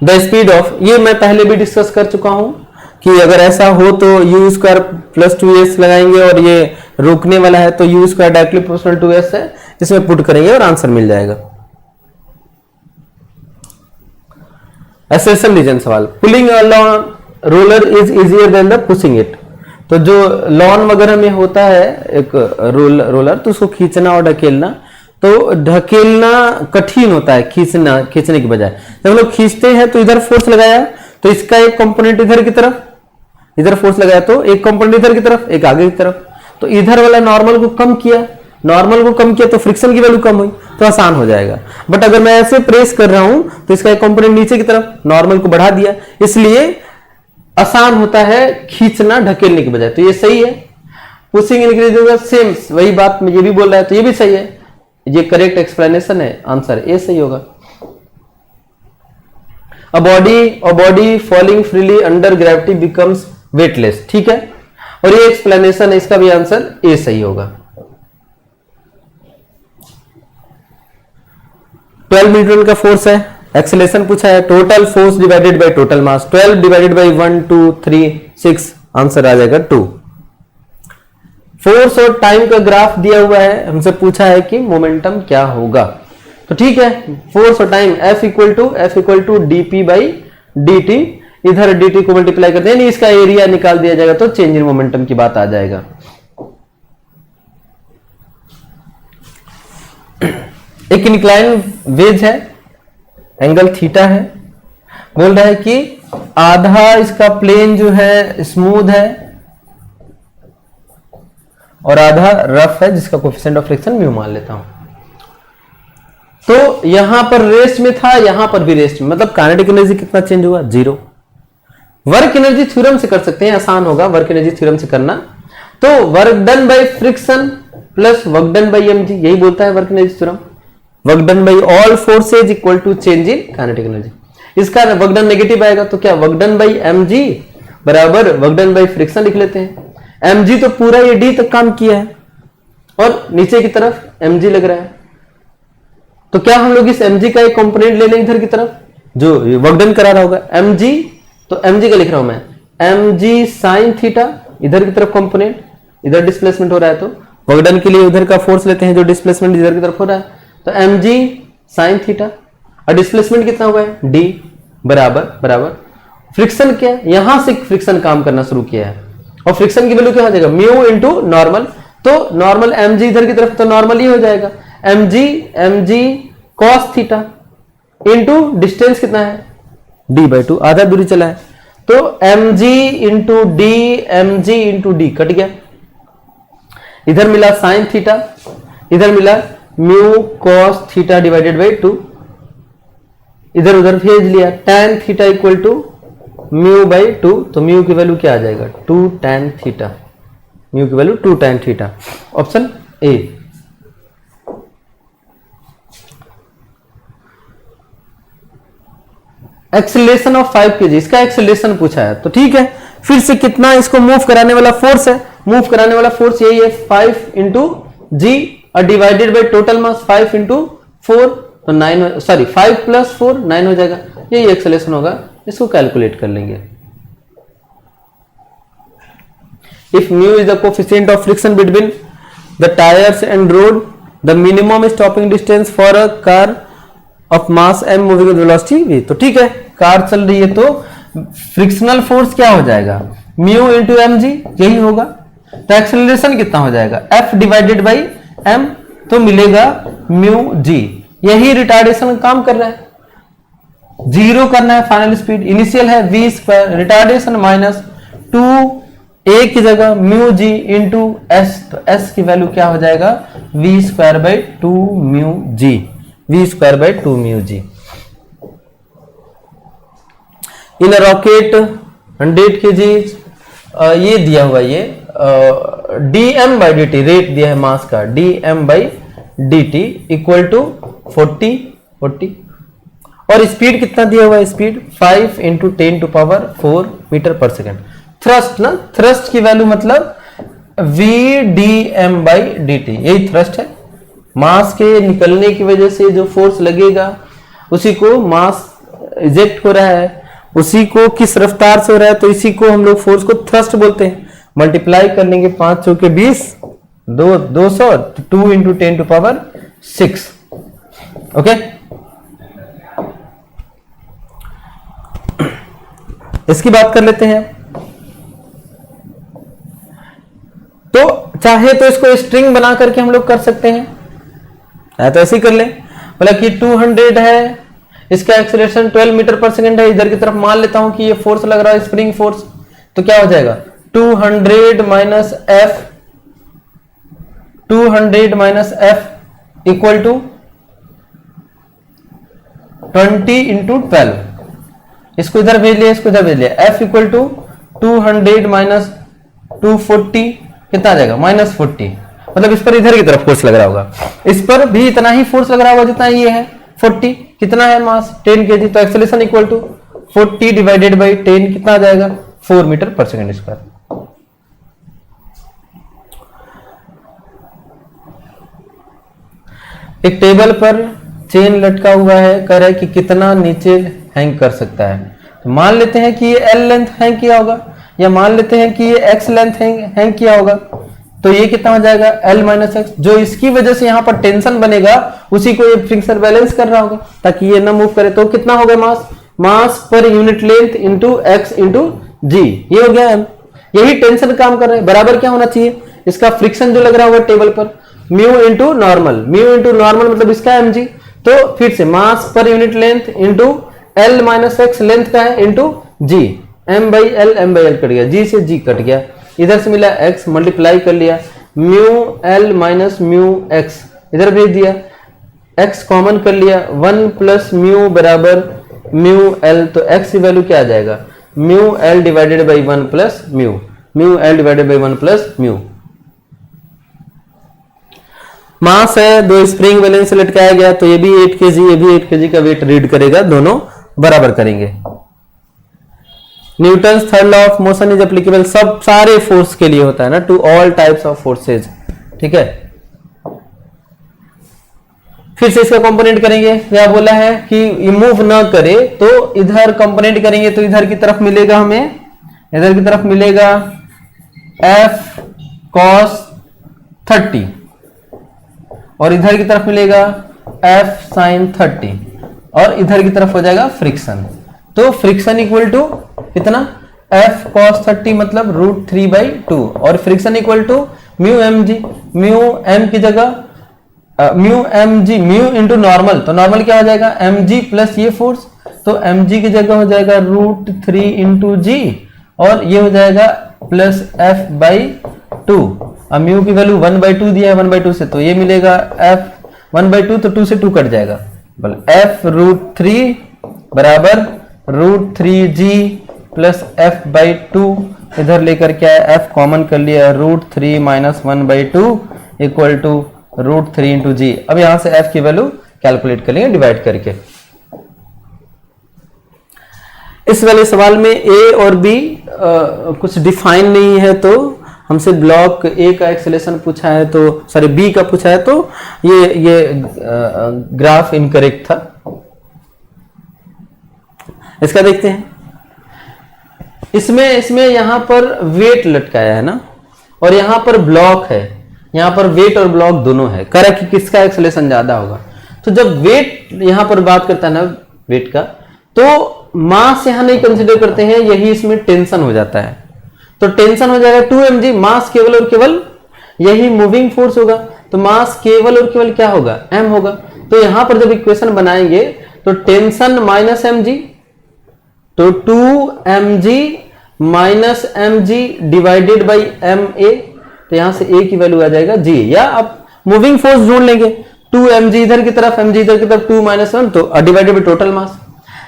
The speed of, ये मैं पहले भी डिस्कस कर चुका हूं कि अगर ऐसा हो तो u स्क्वायर प्लस 2s लगाएंगे, और ये रोकने वाला है तो u square directly proportional to s है, इसमें पुट करेंगे और आंसर मिल जाएगा। एसेशन रीजन सवाल, pulling roller is easier than the pushing it, तो जो लॉन वगैरह में होता है एक रोलर, तो उसको खींचना और ढकेलना, तो ढकेलना कठिन होता है खींचने की बजाय। जब लोग खींचते हैं तो इधर फोर्स लगाया तो इसका एक कंपोनेंट इधर की तरफ, इधर फोर्स लगाया तो एक कंपोनेंट इधर की तरफ, एक आगे की तरफ, तो इधर वाला नॉर्मल को कम किया तो फ्रिक्शन की वैल्यू कम हुई, तो आसान हो जाएगा। बट अगर मैं ऐसे प्रेस कर रहा हूं तो इसका एक कंपोनेंट नीचे की तरफ, नॉर्मल को बढ़ा दिया, इसलिए आसान होता है खींचना ढकेलने की बजाय, तो ये सही है। पुशिंग इंक्रीज सेम वही बात ये भी बोल रहा है, तो ये भी सही है, ये करेक्ट एक्सप्लेनेशन है, आंसर ए सही होगा। A body falling freely under gravity becomes weightless, ठीक है, और ये एक्सप्लेनेशन है, इसका भी आंसर ए सही होगा। 12 न्यूटन का फोर्स है, एक्सेलरेशन पूछा है, total force divided by total mass, 12 divided by 1 2 3 6, answer आ जाएगा 2। फोर्स और टाइम का ग्राफ दिया हुआ है, हमसे पूछा है कि मोमेंटम क्या होगा, तो ठीक है, फोर्स और time F equal to dp by dt, इधर dt को मल्टीप्लाई करते हैं, इसका एरिया निकाल दिया जाएगा तो चेंज इन मोमेंटम की बात आ जाएगा। एक इंक्लाइन वेज है, एंगल थीटा है, बोल रहा है कि आधा इसका प्लेन जो है स्मूथ है और आधा रफ है, जिसका कोएफिशिएंट ऑफ फ्रिक्शन म्यू मान लेता हूं। तो यहां पर रेस्ट में था, यहां पर भी रेस्ट में, मतलब काइनेटिक एनर्जी कितना चेंज हुआ, 0। वर्क एनर्जी थ्योरम से कर सकते हैं, आसान होगा वर्क एनर्जी थ्योरम से करना, तो work done by friction plus work done by mg, यही बोलता है work energy theorem. Work done by all forces equal to change in kinetic energy, इसका वर्क डन नेगेटिव आएगा तो क्या वर्क डन बाय mg बराबर वर्क डन बाय फ्रिक्शन लिख लेते हैं। mg तो पूरा ये d तक काम किया है और नीचे की तरफ mg लग रहा है, तो क्या हम लोग इस mg का एक कंपोनेंट ले लें इधर की तरफ जो वर्क डन करा रहा होगा, mg, तो mg का लिख रहा हूं मैं mg sin थीटा, इधर की तरफ कंपोनेंट, इधर डिस्प्लेसमेंट हो रहा है तो वर्कडन के लिए उधर का फोर्स लेते हैं जो डिस्प्लेसमेंट इधर की तरफ हो रहा है, तो mg sin थीटा, और डिस्प्लेसमेंट कितना हुआ है d बराबर फ्रिक्शन क्या है, यहां से फ्रिक्शन काम करना शुरू किया है और फ्रिक्शन की वैल्यू क्या हो जाएगा म्यू इंटू नॉर्मल, तो नॉर्मल mg इधर की तरफ तो नॉर्मल ही हो जाएगा, mg cos theta into distance कितना है d/2, आधा दूरी चला है, तो mg इंटू डी कट गया, इधर मिला साइन थीटा, इधर मिला mu cos theta divided by 2, इधर उधर भेज लिया, tan theta equal to mu by 2, तो म्यू की वैल्यू क्या आ जाएगा 2 tan थीटा, म्यू की value 2 tan theta, option A. Acceleration of 5 kg, इसका एक्सेलरेशन पूछा है, तो ठीक है, फिर से कितना इसको मूव कराने वाला फोर्स है, मूव कराने वाला फोर्स यही है 5 इंटू जी और divided by total mass 5 into 4, तो 9, सॉरी 5 प्लस 4 9 हो जाएगा, यही एक्सेलरेशन होगा, इसको कैलकुलेट कर लेंगे। If mu is the coefficient of friction between the tyres and road, the minimum stopping distance for a car of mass m moving with velocity v, तो ठीक है, कार चल रही है तो फ्रिक्शनल फोर्स क्या हो जाएगा म्यू इंटू mg, यही होगा, तो एक्सेलरेशन कितना हो जाएगा f डिवाइडेड बाई m, तो मिलेगा म्यू g, यही रिटार्डेशन काम कर रहा है, जीरो करना है फाइनल स्पीड, इनिशियल है v square, retardation minus 2 a की जगह म्यू g इंटू s, तो s की वैल्यू क्या हो जाएगा v square by 2 mu g, v square by 2 mu g। In rocket 100 kg, ये दिया हुआ, ये dm बाई dt रेट दिया है मास का, dm by dt equal to 40, और स्पीड कितना दिया हुआ है, speed 5 into 10 to power 4 metre पर सेकेंड। थ्रस्ट ना, थ्रस्ट की वैल्यू मतलब v dm बाई dt, यही थ्रस्ट है, मास के निकलने की वजह से जो फोर्स लगेगा उसी को मास इजेक्ट हो रहा है, उसी को किस रफ्तार से हो रहा है, तो इसी को हम लोग फोर्स को थ्रस्ट बोलते हैं। मल्टीप्लाई कर लेंगे 5 चौके 20, 200, 2 इंटू 10 टू पावर 6, ओके। इसकी बात कर लेते हैं, तो चाहे तो इसको स्ट्रिंग बना करके हम लोग कर सकते हैं, तो ऐसे ही कर ले, मतलब कि 200 है, इसका एक्सेलरेशन 12 मीटर पर सेकंड है, इधर की तरफ मान लेता हूं कि ये फोर्स लग रहा है स्प्रिंग फोर्स, तो क्या हो जाएगा 200 minus F equal to 20 into 12, इसको इधर भेज लिया, इसको इधर भेज लिया, एफ इक्वल टू 200 माइनस 240 कितना आ जाएगा -40, मतलब इस पर इधर की तरफ फोर्स लग रहा होगा, इस पर भी इतना ही फोर्स लग रहा होगा जितना ये है 40, कितना है मास 10 kg, तो acceleration equal to 40 divided by 10 कितना आ जाएगा 4 मीटर पर सेकंड स्क्वायर। एक टेबल पर चेन लटका हुआ है, कह रहा है कि कितना नीचे हैंग कर सकता है, तो मान लेते हैं कि ये L लेंथ हैंग किया होगा, या मान लेते हैं कि ये X लेंथ हैंग किया होगा, तो ये कितना हो जाएगा L माइनस एक्स, जो इसकी वजह से यहाँ पर टेंशन बनेगा उसी को ये फ्रिक्शन बैलेंस कर रहा होगा ताकि ये ना मूव करे, तो कितना हो गया मास पर unit length into x into g, ये हो गया M, यही टेंशन काम कर रहा है, बराबर क्या होना चाहिए इसका फ्रिक्शन जो लग रहा होगा टेबल पर म्यू इंटू नॉर्मल मतलब इसका mg, तो फिर से मास पर unit length into L minus x length का है into g, m by l cut गया, g से g कट गया, इधर से मिला x, मल्टीप्लाई कर लिया, mu l minus mu x इधर भेज दिया, x कॉमन कर लिया, 1 प्लस म्यू बराबर म्यू एल, तो x की वैल्यू क्या आ जाएगा mu l divided by 1 plus mu l divided by 1 plus mu. मास है, दो स्प्रिंग बैलेंस से लटकाया गया, तो ये भी 8 kg, ये भी 8 kg का वेट रीड करेगा, दोनों बराबर करेंगे। Newton's third law of motion is applicable, सब सारे फोर्स के लिए होता है ना, to all types of forces, ठीक है। फिर से इसका कंपोनेंट करेंगे, क्या बोला है कि मूव ना करे तो इधर कंपोनेंट करेंगे, तो इधर की तरफ मिलेगा हमें, इधर की तरफ मिलेगा f cos 30 और इधर की तरफ मिलेगा F sin 30 और इधर की तरफ हो जाएगा फ्रिक्शन। तो फ्रिक्शन इक्वल टू कितना, F cos 30 मतलब √3/2 और friction equal to mu M G, mu M की जगह mu M G, mu into normal, तो नॉर्मल क्या हो जाएगा एम जी प्लस ये फोर्स, तो एम जी की जगह हो जाएगा √3 इंटू जी और ये हो जाएगा प्लस F/2। अब म्यू की वैल्यू 1/2 दिया है 1/2 से, तो ये मिलेगा F 1/2, तो 2 से 2 कट जाएगा, बोल F √3 बराबर √3g प्लस F/2, इधर लेकर क्या है F कॉमन कर लिया, √3 माइनस 1/2 इक्वल टू √3 इंटू जी। अब यहां से F की वैल्यू कैलकुलेट कर लेंगे डिवाइड करके। इस वाले सवाल में A और B कुछ डिफाइन नहीं है, तो हमसे ब्लॉक A का एक्सेलेरेशन पूछा है, तो सॉरी B का पूछा है, तो ये ग्राफ इनकरेक्ट था। इसका देखते हैं। इसमें यहां पर वेट लटकाया है ना, और यहां पर ब्लॉक है, यहां पर वेट और ब्लॉक दोनों है। कह रहा कि किसका एक्सेलेरेशन ज्यादा होगा, तो जब वेट यहां पर बात करता है ना वेट का, तो मास यहां नहीं कंसीडर करते हैं, यही इसमें टेंशन हो जाता है। तो टेंशन हो जाएगा 2 mg, मास केवल और केवल यही मूविंग फोर्स होगा, तो मास केवल और केवल क्या होगा m होगा। तो यहां पर जब इक्वेशन बनाएंगे तो टेंशन माइनस mg, तो 2 mg minus mg divided by ma, तो यहां से a की वैल्यू आ जाएगा g, या आप मूविंग फोर्स ढूंढ लेंगे 2 mg इधर की तरफ, mg इधर की तरफ, 2 माइनस 1, तो डिवाइडेड बाई टोटल मास।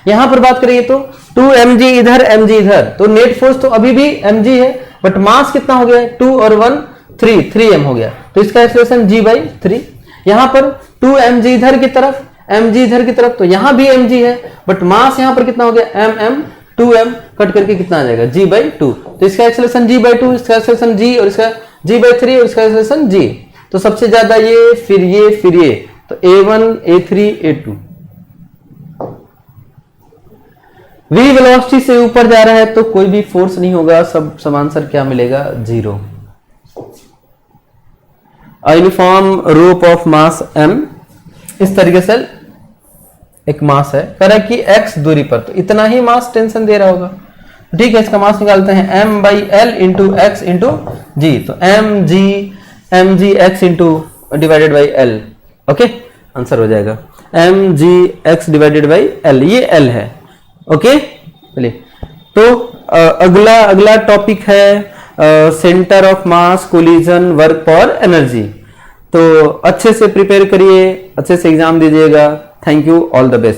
यहां पर बात करिए तो 2 mg इधर mg इधर, तो नेट फोर्स तो अभी भी mg है, बट मास कितना हो गया 2 और 1 3m हो गया, तो इसका एक्सप्रेशन g/3। यहां पर 2 mg इधर की तरफ, mg इधर की तरफ, तो यहां भी mg है, बट मास यहां पर कितना हो गया mm, 2m कट करके कितना आ जाएगा g/2, तो इसका एक्सेलरेशन g/2, इसका एक्सेलरेशन g और इसका g/3 और इसका एक्सेलरेशन g। तो सबसे ज्यादा ये, फिर ये, फिर ये, तो a1 a3 a2। v velocity से ऊपर जा रहा है तो कोई भी फोर्स नहीं होगा, सब आंसर क्या मिलेगा 0। Uniform rope of mass m, इस तरीके से एक मास है, कह रहा है कि x दूरी पर, तो इतना ही मास टेंशन दे रहा होगा, ठीक है। इसका मास निकालते हैं m/l इंटू x इंटू जी, तो mg x into divided by l, okay, answer हो जाएगा mg x divided by l, ये l है, ओके। चलिए, तो अगला टॉपिक है centre of mass, collision, work और एनर्जी। तो अच्छे से प्रिपेयर करिए, अच्छे से एग्जाम दीजिएगा। Thank you, all the best.